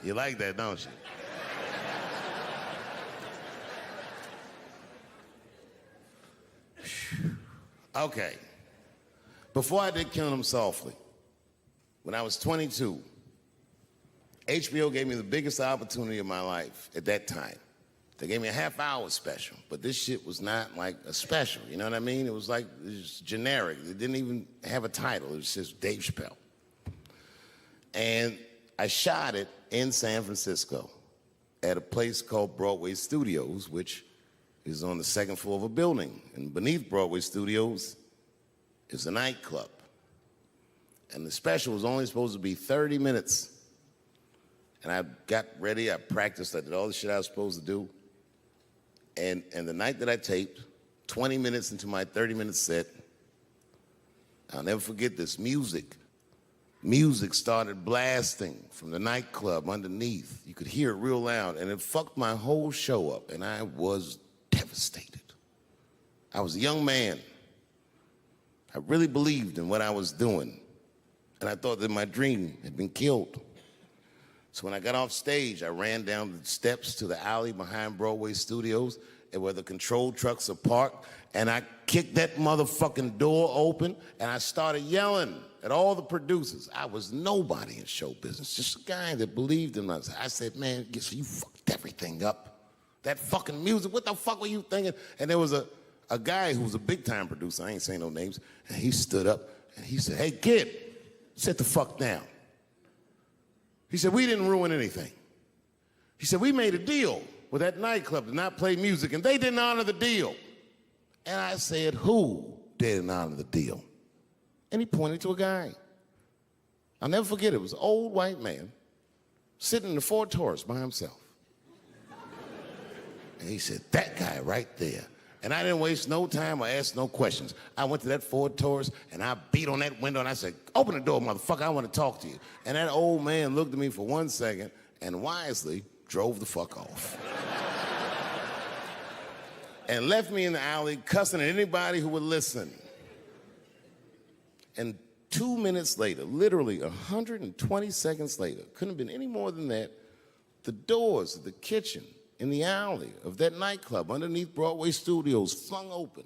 You like that, don't you? Okay. Before I did Killing Them Softly, when I was 22, HBO gave me the biggest opportunity of my life at that time. They gave me a half-hour special, but this shit was not like a special, you know what I mean? It was generic. It didn't even have a title. It was just Dave Chappelle. And I shot it in San Francisco at a place called Broadway Studios, which is on the second floor of a building. And beneath Broadway Studios is a nightclub. And the special was only supposed to be 30 minutes. And I got ready, I practiced, I did all the shit I was supposed to do. And the night that I taped, 20 minutes into my 30-minute set, I'll never forget this, music started blasting from the nightclub underneath. You could hear it real loud, and it fucked my whole show up, and I was devastated. I was a young man. I really believed in what I was doing, and I thought that my dream had been killed. So when I got off stage, I ran down the steps to the alley behind Broadway Studios and where the control trucks are parked, and I kicked that motherfucking door open, and I started yelling at all the producers. I was nobody in show business, just a guy that believed in myself. I said, man, you fucked everything up. That fucking music, what the fuck were you thinking? And there was a guy who was a big-time producer, I ain't saying no names, and he stood up, and he said, hey, kid, sit the fuck down. He said, we didn't ruin anything. He said, we made a deal with that nightclub to not play music, and they didn't honor the deal. And I said, who didn't honor the deal? And he pointed to a guy. I'll never forget it. It was an old white man sitting in the Ford Taurus by himself. And he said, that guy right there. And I didn't waste no time or ask no questions. I went to that Ford Taurus, and I beat on that window, and I said, open the door, motherfucker, I want to talk to you. And that old man looked at me for 1 second and wisely drove the fuck off. And left me in the alley cussing at anybody who would listen. And 2 minutes later, literally 120 seconds later, couldn't have been any more than that, the doors of the kitchen in the alley of that nightclub underneath Broadway Studios flung open.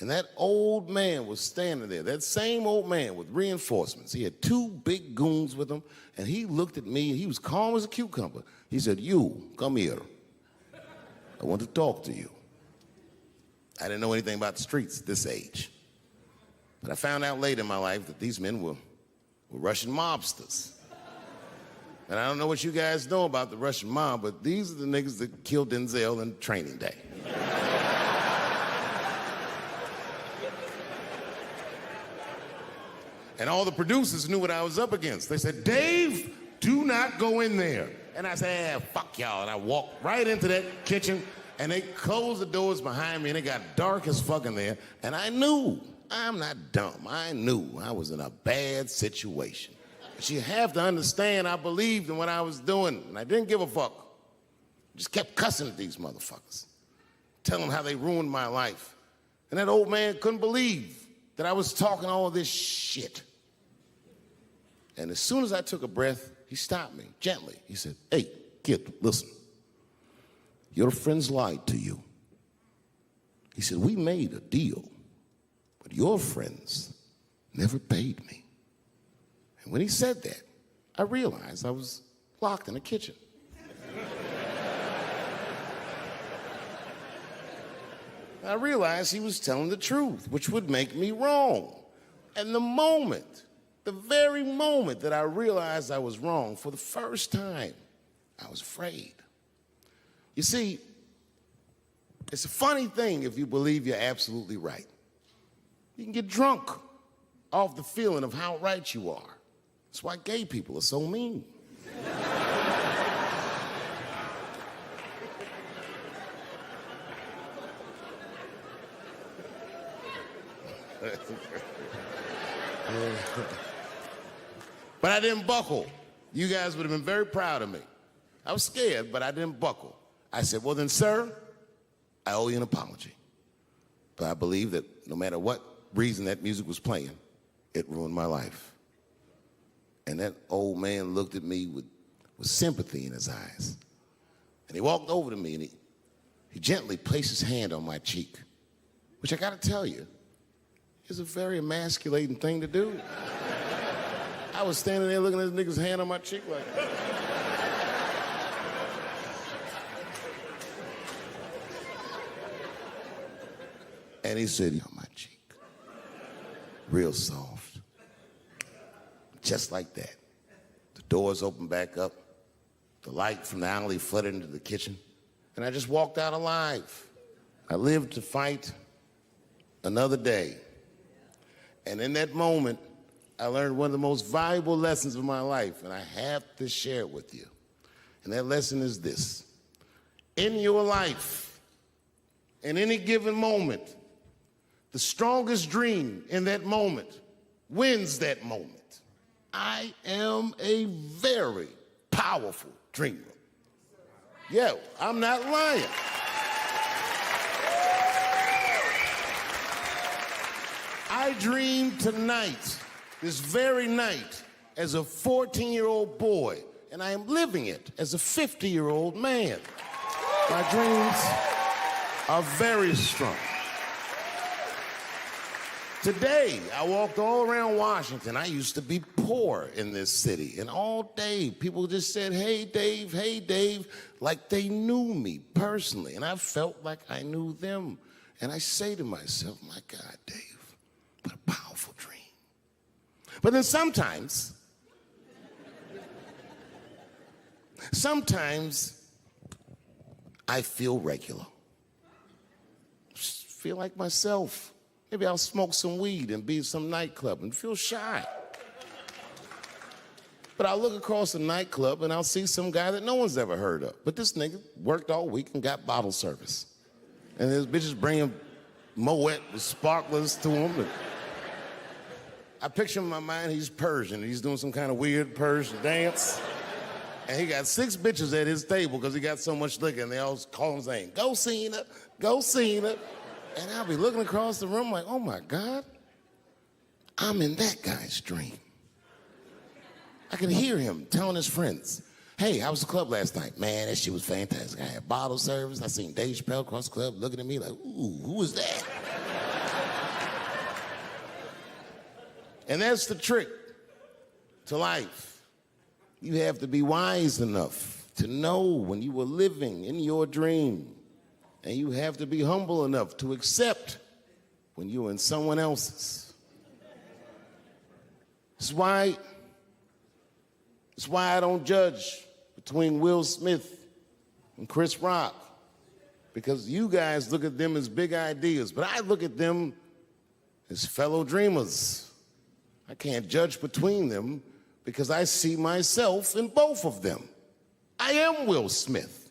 And that old man was standing there, that same old man with reinforcements. He had 2 big goons with him, and he looked at me, and he was calm as a cucumber. He said, you, come here. I want to talk to you. I didn't know anything about the streets at this age. But I found out later in my life that these men were Russian mobsters. And I don't know what you guys know about the Russian mob, but these are the niggas that killed Denzel in Training Day. And all the producers knew what I was up against. They said, Dave, do not go in there. And I said, fuck y'all. And I walked right into that kitchen, and they closed the doors behind me, and it got dark as fuck in there. And I knew, I'm not dumb, I knew I was in a bad situation. But you have to understand, I believed in what I was doing, and I didn't give a fuck. Just kept cussing at these motherfuckers, telling them how they ruined my life. And that old man couldn't believe that I was talking all this shit. And as soon as I took a breath, he stopped me gently. He said, hey, kid, listen. Your friends lied to you. He said, we made a deal, but your friends never paid me. And when he said that, I realized I was locked in the kitchen. I realized he was telling the truth, which would make me wrong. And the very moment that I realized I was wrong, for the first time, I was afraid. You see, it's a funny thing if you believe you're absolutely right. You can get drunk off the feeling of how right you are. That's why gay people are so mean. But I didn't buckle. You guys would have been very proud of me. I was scared, but I didn't buckle. I said, well then, sir, I owe you an apology. But I believe that no matter what reason that music was playing, it ruined my life. And that old man looked at me with with sympathy in his eyes. And he walked over to me and he gently placed his hand on my cheek, which I gotta tell you, is a very emasculating thing to do. I was standing there looking at this nigga's hand on my cheek like, and he said, on my cheek, real soft, just like that. The doors opened back up, the light from the alley flooded into the kitchen, and I just walked out alive. I lived to fight another day. And in that moment, I learned one of the most valuable lessons of my life, and I have to share it with you. And that lesson is this. In your life, in any given moment, the strongest dream in that moment wins that moment. I am a very powerful dreamer. Yeah, I'm not lying. I dreamed tonight, this very night, as a 14-year-old boy, and I am living it as a 50-year-old man. My dreams are very strong. Today, I walked all around Washington. I used to be poor in this city, and all day people just said, hey, Dave, like they knew me personally, and I felt like I knew them. And I say to myself, my God, Dave, what a powerful dream. But then sometimes I feel regular. Just feel like myself. Maybe I'll smoke some weed and be in some nightclub and feel shy. But I'll look across the nightclub and I'll see some guy that no one's ever heard of. But this nigga worked all week and got bottle service. And his bitches bring him Moet with sparklers to him. And I picture in my mind he's Persian. He's doing some kind of weird Persian dance. And he got 6 bitches at his table because he got so much liquor, and they all call him saying, go Cena, go Cena. And I'll be looking across the room like, oh my God, I'm in that guy's dream. I can hear him telling his friends, hey, how was the club last night? Man, that shit was fantastic. I had bottle service. I seen Dave Chappelle across the club looking at me like, ooh, who was that? And that's the trick to life. You have to be wise enough to know when you were living in your dream. And you have to be humble enough to accept when you're in someone else's. It's why I don't judge between Will Smith and Chris Rock, because you guys look at them as big ideas, but I look at them as fellow dreamers. I can't judge between them because I see myself in both of them. I am Will Smith.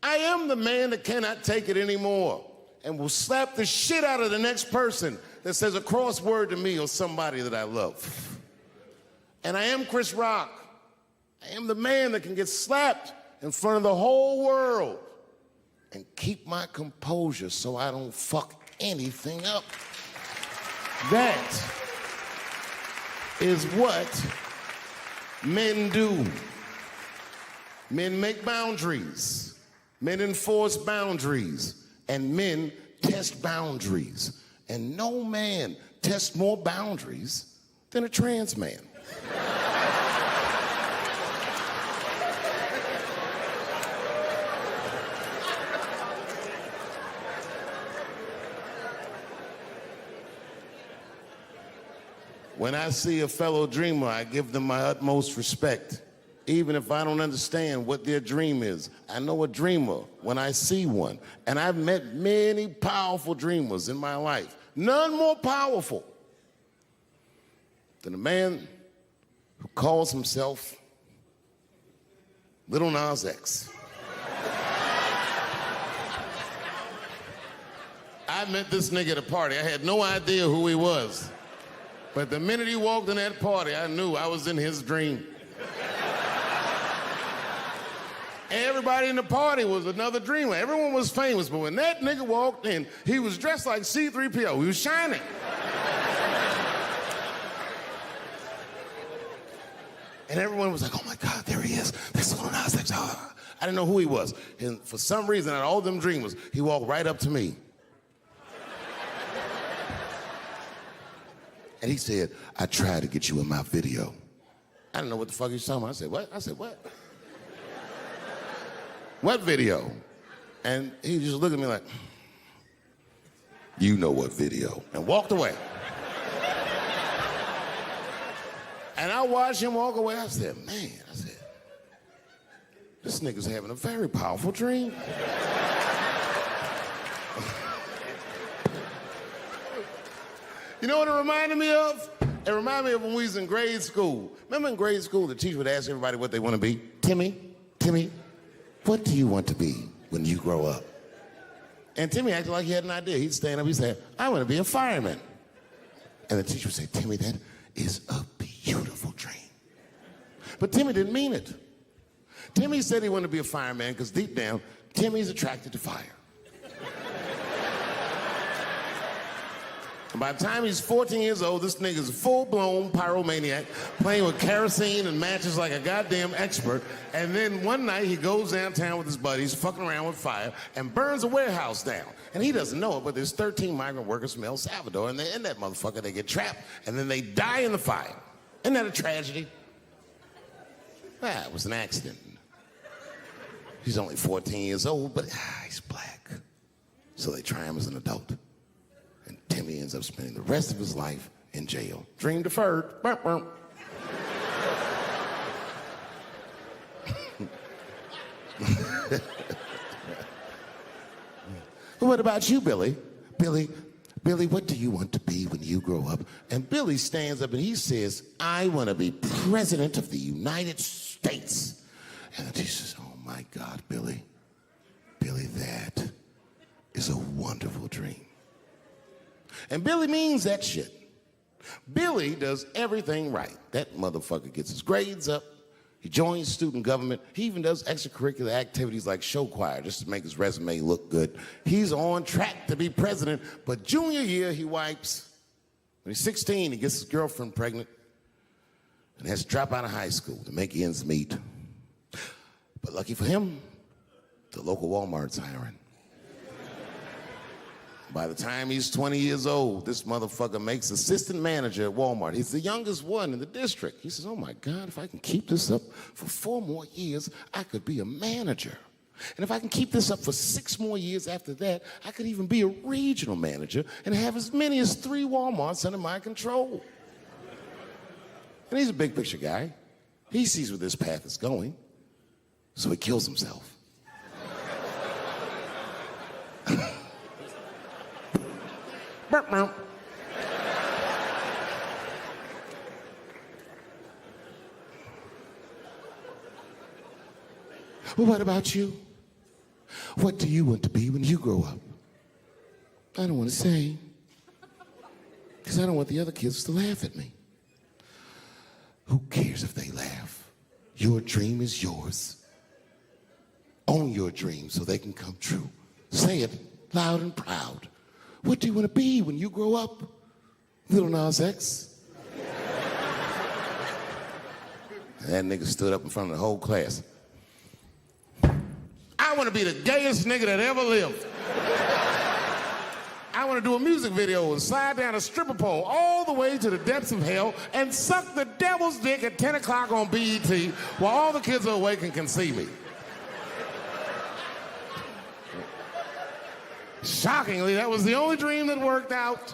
I am the man that cannot take it anymore and will slap the shit out of the next person that says a crossword to me or somebody that I love. And I am Chris Rock. I am the man that can get slapped in front of the whole world and keep my composure so I don't fuck anything up. That is what men do. Men make boundaries. Men enforce boundaries, and men test boundaries. And no man tests more boundaries than a trans man. When I see a fellow dreamer, I give them my utmost respect. Even if I don't understand what their dream is. I know a dreamer when I see one. And I've met many powerful dreamers in my life. None more powerful than a man who calls himself Lil Nas X. I met this nigga at a party. I had no idea who he was. But the minute he walked in that party, I knew I was in his dream. Everybody in the party was another dreamer. Everyone was famous, but when that nigga walked in, he was dressed like C-3PO. He was shining. And everyone was like, oh my God, there he is. That's I didn't know who he was. And for some reason, out of all them dreamers, he walked right up to me. And he said, I tried to get you in my video. I didn't know what the fuck he was talking about. I said, what? I said, what? What video? And he just looked at me like, you know what video, and walked away. And I watched him walk away. I said, man, this nigga's having a very powerful dream. You know what it reminded me of? It reminded me of when we was in grade school. Remember in grade school, the teacher would ask everybody what they want to be? Timmy, what do you want to be when you grow up? And Timmy acted like he had an idea. He'd stand up, he'd say, I want to be a fireman. And the teacher would say, Timmy, that is a beautiful dream. But Timmy didn't mean it. Timmy said he wanted to be a fireman because deep down, Timmy's attracted to fire. And by the time he's 14 years old, this nigga's a full-blown pyromaniac, playing with kerosene and matches like a goddamn expert. And then one night he goes downtown with his buddies, fucking around with fire, and burns a warehouse down. And he doesn't know it, but there's 13 migrant workers from El Salvador, and they're in that motherfucker. They get trapped, and then they die in the fire. Isn't that a tragedy? It was an accident. He's only 14 years old, but he's black. So they try him as an adult. And Timmy ends up spending the rest of his life in jail. Dream deferred. Burp, burp. What about you, Billy? Billy, what do you want to be when you grow up? And Billy stands up and he says, I want to be president of the United States. And the teacher says, oh my God, Billy, that is a wonderful dream. And Billy means that shit. Billy does everything right. That motherfucker gets his grades up. He joins student government. He even does extracurricular activities like show choir just to make his resume look good. He's on track to be president, but junior year he wipes. When he's 16, he gets his girlfriend pregnant and has to drop out of high school to make ends meet. But lucky for him, the local Walmart's hiring. By the time he's 20 years old, this motherfucker makes assistant manager at Walmart. He's the youngest one in the district. He says, oh my God, if I can keep this up for 4 more years, I could be a manager. And if I can keep this up for 6 more years after that, I could even be a regional manager and have as many as 3 Walmarts under my control. And he's a big picture guy. He sees where this path is going, so he kills himself. Burp, burp. Well, what about you? What do you want to be when you grow up? I don't want to say, because I don't want the other kids to laugh at me. Who cares if they laugh? Your dream is yours. Own your dream so they can come true. Say it loud and proud. What do you want to be when you grow up? Lil Nas X. That nigga stood up in front of the whole class. I want to be the gayest nigga that ever lived. I want to do a music video and slide down a stripper pole all the way to the depths of hell and suck the devil's dick at 10 o'clock on BET while all the kids are awake and can see me. Shockingly, that was the only dream that worked out.